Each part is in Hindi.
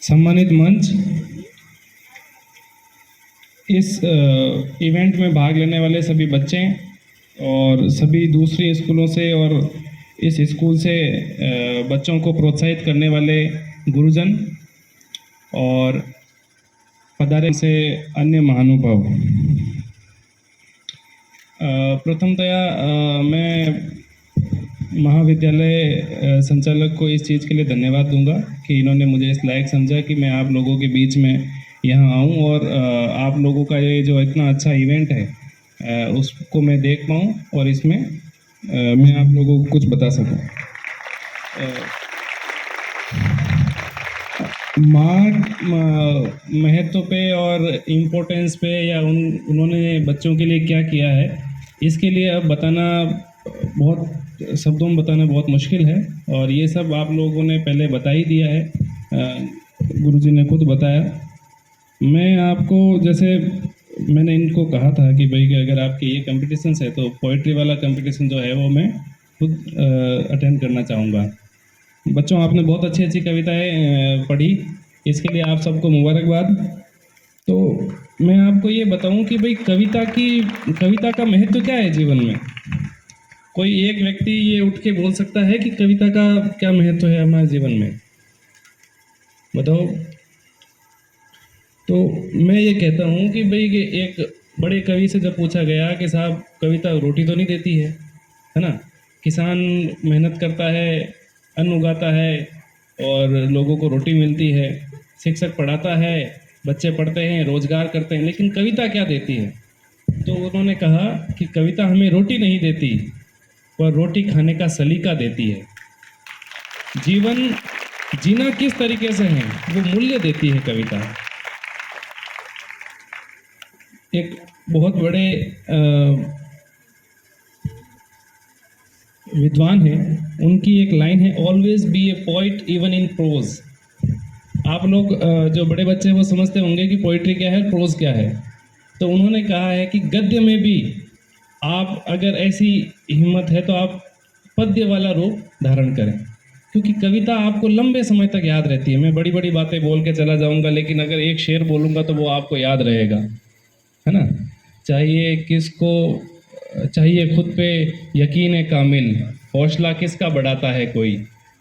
सम्मानित मंच, इस इवेंट में भाग लेने वाले सभी बच्चे और सभी दूसरे स्कूलों से और इस स्कूल से बच्चों को प्रोत्साहित करने वाले गुरुजन और पधारे से अन्य महानुभाव। प्रथमतया मैं महाविद्यालय संचालक को इस चीज़ के लिए धन्यवाद दूंगा कि इन्होंने मुझे इस लायक समझा कि मैं आप लोगों के बीच में यहाँ आऊँ और आप लोगों का ये जो इतना अच्छा इवेंट है उसको मैं देख पाऊँ और इसमें मैं आप लोगों को कुछ बता सकूँ। महत्व पे और इम्पोर्टेंस पे या उन्होंने बच्चों के लिए क्या किया है, इसके लिए अब बताना बहुत शब्दों में बताना बहुत मुश्किल है और ये सब आप लोगों ने पहले बता ही दिया है। गुरुजी ने खुद बताया। मैं आपको जैसे मैंने इनको कहा था कि भाई अगर आपके ये कॉम्पिटिशन्स है तो पोइट्री वाला कॉम्पिटिशन जो है वो मैं खुद अटेंड करना चाहूँगा। बच्चों, आपने बहुत अच्छी अच्छी कविताएं पढ़ी, इसके लिए आप सबको मुबारकबाद। तो मैं आपको ये बताऊं कि भाई कविता का महत्व क्या है जीवन में। कोई एक व्यक्ति ये उठ के बोल सकता है कि कविता का क्या महत्व है हमारे जीवन में, बताओ। तो मैं ये कहता हूँ कि भाई एक बड़े कवि से जब पूछा गया कि साहब कविता रोटी तो नहीं देती है ना। किसान मेहनत करता है, अन्न उगाता है और लोगों को रोटी मिलती है। शिक्षक पढ़ाता है, बच्चे पढ़ते हैं, रोजगार करते हैं, लेकिन कविता क्या देती है? तो उन्होंने कहा कि कविता हमें रोटी नहीं देती पर रोटी खाने का सलीका देती है। जीवन जीना किस तरीके से है वो मूल्य देती है कविता। एक बहुत बड़े विद्वान है, उनकी एक लाइन है, always be a poet even in prose. आप लोग जो बड़े बच्चे हैं वो समझते होंगे कि पोइट्री क्या है, प्रोज क्या है। तो उन्होंने कहा है कि गद्य में भी आप अगर ऐसी हिम्मत है तो आप पद्य वाला रूप धारण करें, क्योंकि कविता आपको लंबे समय तक याद रहती है। मैं बड़ी बड़ी बातें बोल के चला जाऊंगा, लेकिन अगर एक शेर बोलूंगा तो वो आपको याद रहेगा, है ना। चाहिए खुद पे यकीन है कामिल, हौसला किसका बढ़ाता है कोई।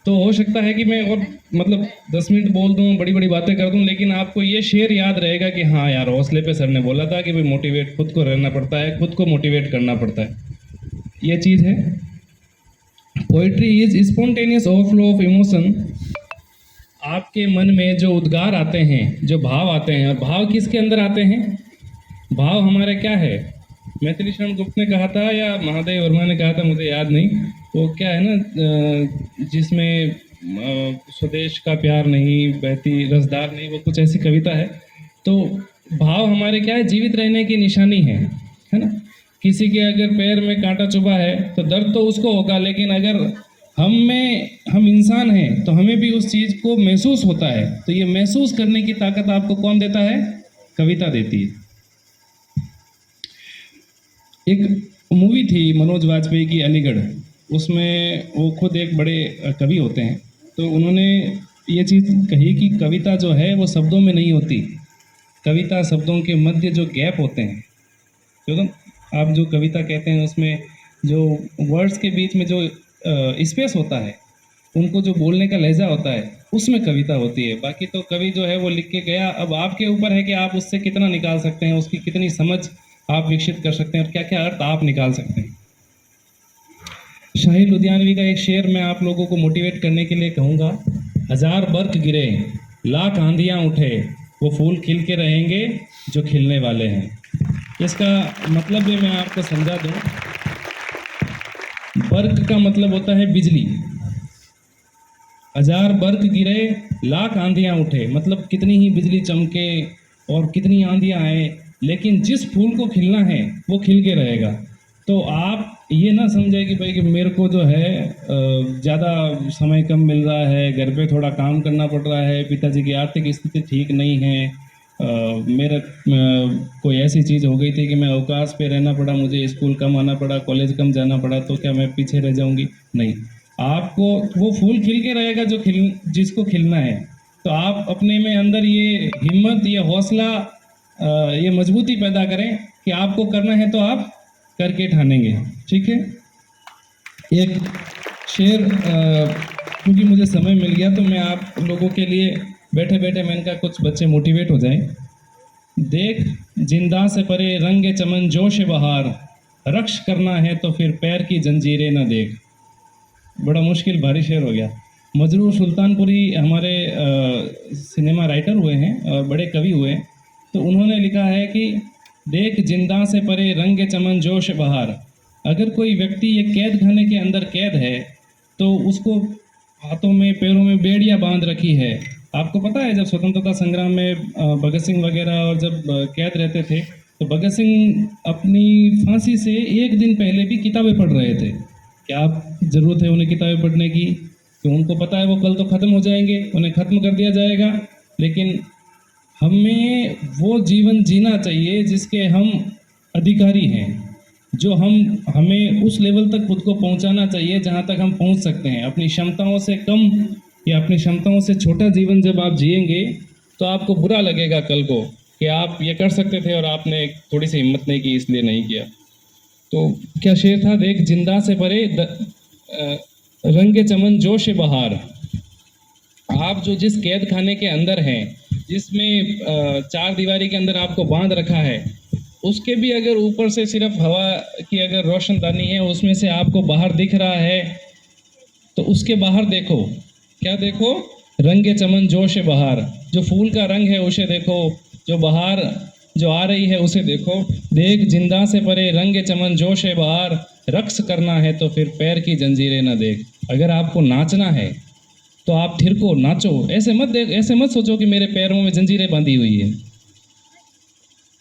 तो हो सकता है कि मैं और 10 मिनट बोल दूं, बड़ी बड़ी बातें कर दूं, लेकिन आपको ये शेर याद रहेगा कि हाँ यार, हौसले पे सर ने बोला था कि भाई मोटिवेट खुद को रहना पड़ता है, खुद को मोटिवेट करना पड़ता है। ये चीज़ है। Poetry is spontaneous overflow of emotion. आपके मन में जो उद्गार आते हैं, जो भाव आते हैं, और भाव किसके अंदर आते हैं? भाव हमारे क्या है? मैथिली शरण गुप्त ने कहा था या महादेव वर्मा ने कहा था, मुझे याद नहीं, वो क्या है ना, जिसमें स्वदेश का प्यार नहीं, बहती रसदार नहीं, वो कुछ ऐसी कविता है। तो भाव हमारे क्या है? जीवित रहने की निशानी है ना। किसी के अगर पैर में कांटा चुभा है तो दर्द तो उसको होगा, लेकिन अगर हम इंसान हैं तो हमें भी उस चीज़ को महसूस होता है। तो ये महसूस करने की ताकत आपको कौन देता है? कविता देती है। एक मूवी थी मनोज वाजपेयी की, अलीगढ़, उसमें वो खुद एक बड़े कवि होते हैं। तो उन्होंने ये चीज़ कही कि कविता जो है वो शब्दों में नहीं होती, कविता शब्दों के मध्य जो गैप होते हैं, तो आप जो कविता कहते हैं उसमें जो वर्ड्स के बीच में जो स्पेस होता है, उनको जो बोलने का लहजा होता है, उसमें कविता होती है। बाकी तो कवि जो है वो लिख के गया, अब आपके ऊपर है कि आप उससे कितना निकाल सकते हैं, उसकी कितनी समझ आप विकसित कर सकते हैं और क्या क्या अर्थ आप निकाल सकते हैं। शाही लुधियानवी का एक शेर मैं आप लोगों को मोटिवेट करने के लिए कहूँगा। 1000 बर्फ गिरे, लाख आंधियाँ उठे, वो फूल खिल के रहेंगे जो खिलने वाले हैं। इसका मतलब भी मैं आपको समझा दूँ। बर्क का मतलब होता है बिजली। 1000 बर्क गिरे, लाख आंधियाँ उठे, मतलब कितनी ही बिजली चमके और कितनी आंधियाँ आए, लेकिन जिस फूल को खिलना है वो खिल के रहेगा। तो आप ये ना समझे कि भाई कि मेरे को जो है ज़्यादा समय कम मिल रहा है, घर पे थोड़ा काम करना पड़ रहा है, पिताजी की आर्थिक स्थिति ठीक नहीं है, मेरा कोई ऐसी चीज़ हो गई थी कि मैं अवकाश पे रहना पड़ा, मुझे स्कूल कम आना पड़ा, कॉलेज कम जाना पड़ा, तो क्या मैं पीछे रह जाऊंगी? नहीं, आपको वो फूल खिल के रहेगा जो जिसको खिलना है। तो आप अपने में अंदर ये हिम्मत, ये हौसला, ये मजबूती पैदा करें कि आपको करना है तो आप करके ठानेंगे। ठीक है। एक शेर, क्योंकि मुझे समय मिल गया तो मैं आप लोगों के लिए बैठे बैठे मैंने कहा कुछ बच्चे मोटिवेट हो जाएं। देख जिंदा से परे रंगे चमन जोश बहार, रक्श करना है तो फिर पैर की जंजीरें न देख। बड़ा मुश्किल भारी शेर हो गया। मजरूर सुल्तानपुरी हमारे सिनेमा राइटर हुए हैं और बड़े कवि हुए हैं। तो उन्होंने लिखा है कि देख जिंदा से परे रंग चमन जोश बहार। अगर कोई व्यक्ति ये कैद खाने के अंदर कैद है तो उसको हाथों में पैरों में बेड़ियां बांध रखी है। आपको पता है जब स्वतंत्रता संग्राम में भगत सिंह वगैरह और जब कैद रहते थे तो भगत सिंह अपनी फांसी से एक दिन पहले भी किताबें पढ़ रहे थे। क्या आप ज़रूरत है उन्हें किताबें पढ़ने की? कि उनको पता है वो कल तो ख़त्म हो जाएंगे, उन्हें ख़त्म कर दिया जाएगा। लेकिन हमें वो जीवन जीना चाहिए जिसके हम अधिकारी हैं, जो हमें उस लेवल तक खुद को पहुंचाना चाहिए जहां तक हम पहुंच सकते हैं। अपनी क्षमताओं से कम या अपनी क्षमताओं से छोटा जीवन जब आप जिएंगे तो आपको बुरा लगेगा कल को कि आप ये कर सकते थे और आपने थोड़ी सी हिम्मत नहीं की, इसलिए नहीं किया। तो क्या शेर था, देख जिंदा से परे रंगे चमन जोश बहार। आप जो जिस कैद खाने के अंदर हैं, जिसमें चार दीवारी के अंदर आपको बांध रखा है, उसके भी अगर ऊपर से सिर्फ हवा की अगर रोशनदानी है, उसमें से आपको बाहर दिख रहा है, तो उसके बाहर देखो, क्या देखो, रंगे चमन जोश बहार। जो फूल का रंग है उसे देखो, जो बहार जो आ रही है उसे देखो। देख जिंदा से परे रंगे चमन जोश बहार, रक्स करना है तो फिर पैर की जंजीरें न देख। अगर आपको नाचना है तो आप थिरको, नाचो। ऐसे मत सोचो कि मेरे पैरों में जंजीरें बांधी हुई है।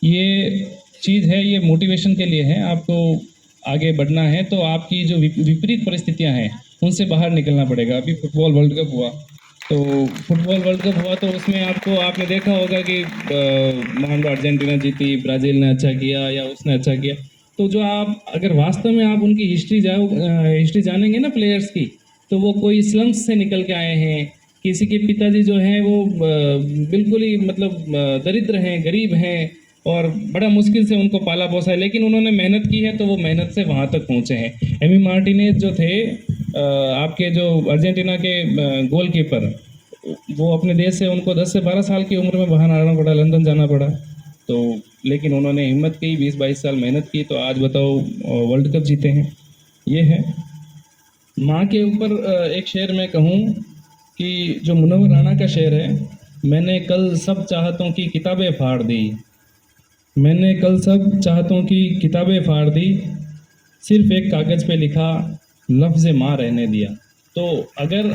ये चीज़ है, ये मोटिवेशन के लिए है। आपको आगे बढ़ना है तो आपकी जो विपरीत परिस्थितियां हैं उनसे बाहर निकलना पड़ेगा। अभी फुटबॉल वर्ल्ड कप हुआ, तो फुटबॉल वर्ल्ड कप हुआ तो उसमें आपने देखा होगा कि मान लो अर्जेंटीना जीती, ब्राज़ील ने अच्छा किया या उसने अच्छा किया। तो जो आप अगर वास्तव में आप उनकी हिस्ट्री जानेंगे ना प्लेयर्स की, तो वो कोई स्लम्स से निकल के आए हैं। किसी के पिताजी जो हैं वो बिल्कुल ही मतलब दरिद्र हैं, गरीब हैं और बड़ा मुश्किल से उनको पाला पोसा है, लेकिन उन्होंने मेहनत की है तो वो मेहनत से वहाँ तक पहुँचे हैं। एमी मार्टिनेज जो थे, आपके जो अर्जेंटीना के गोलकीपर, वो अपने देश से उनको 10 से 12 साल की उम्र में बाहर आना पड़ा, लंदन जाना पड़ा। तो लेकिन उन्होंने हिम्मत की, 20-22 साल मेहनत की, तो आज बताओ वर्ल्ड कप जीते हैं। ये है। माँ के ऊपर एक शेर मैं कहूँ कि जो मुनव्वर राणा का शेर है, मैंने कल सब चाहतों की किताबें फाड़ दी, मैंने कल सब चाहतों की किताबें फाड़ दी, सिर्फ एक कागज़ पे लिखा लफ्ज़ माँ रहने दिया। तो अगर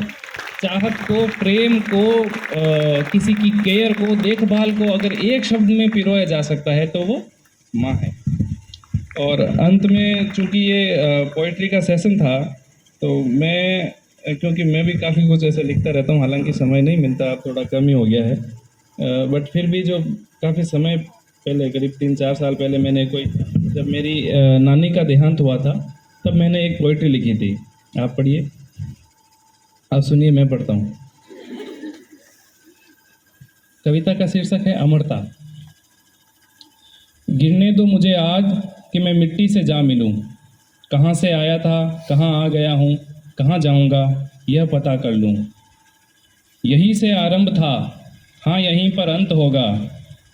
चाहत को, प्रेम को, किसी की केयर को, देखभाल को अगर एक शब्द में पिरोया जा सकता है तो वो माँ है। और अंत में चूँकि ये पोइट्री का सेशन था तो मैं, क्योंकि मैं भी काफ़ी कुछ ऐसे लिखता रहता हूँ, हालांकि समय नहीं मिलता, अब थोड़ा कम ही हो गया है, बट फिर भी जो काफ़ी समय पहले, करीब 3-4 साल पहले, मैंने जब मेरी नानी का देहांत हुआ था तब मैंने एक पोइट्री लिखी थी। आप पढ़िए, आप सुनिए, मैं पढ़ता हूँ। कविता का शीर्षक है अमरता। गिरने दो मुझे आज कि मैं मिट्टी से जा मिलूं, कहाँ से आया था, कहाँ आ गया हूँ, कहाँ जाऊँगा यह पता कर लूँ। यहीं से आरंभ था, हाँ यहीं पर अंत होगा,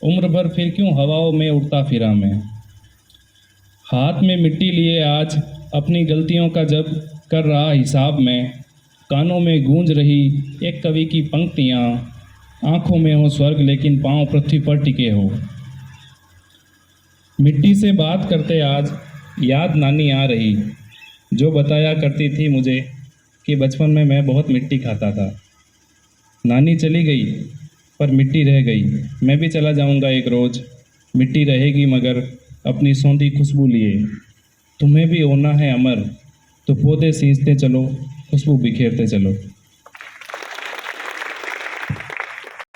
उम्र भर फिर क्यों हवाओं में उड़ता फिरा मैं। हाथ में मिट्टी लिए आज अपनी गलतियों का जब कर रहा हिसाब में, कानों में गूंज रही एक कवि की पंक्तियाँ, आँखों में हो स्वर्ग लेकिन पाँव पृथ्वी पर टिके हो। मिट्टी से बात करते आज याद नानी आ रही, जो बताया करती थी मुझे कि बचपन में मैं बहुत मिट्टी खाता था। नानी चली गई पर मिट्टी रह गई, मैं भी चला जाऊंगा एक रोज़, मिट्टी रहेगी मगर अपनी सौंधी खुशबू लिए। तुम्हें भी होना है अमर, तो पौधे सींचते चलो, खुशबू बिखेरते चलो।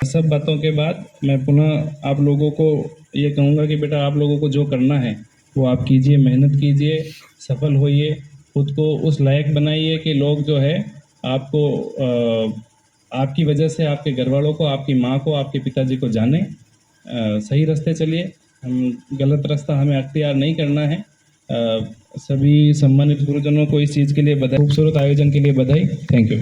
सब बातों के बाद मैं पुनः आप लोगों को ये कहूँगा कि बेटा आप लोगों को जो करना है वो आप कीजिए, मेहनत कीजिए, सफल होइए, खुद को उस लायक बनाइए कि लोग जो है आपको आपकी वजह से आपके घर वालों को, आपकी माँ को, आपके पिताजी को जाने। सही रास्ते चलिए, हम गलत रास्ता हमें अख्तियार नहीं करना है। सभी सम्मानित गुरुजनों को इस चीज़ के लिए बधाई, खूबसूरत आयोजन के लिए बधाई। Thank you.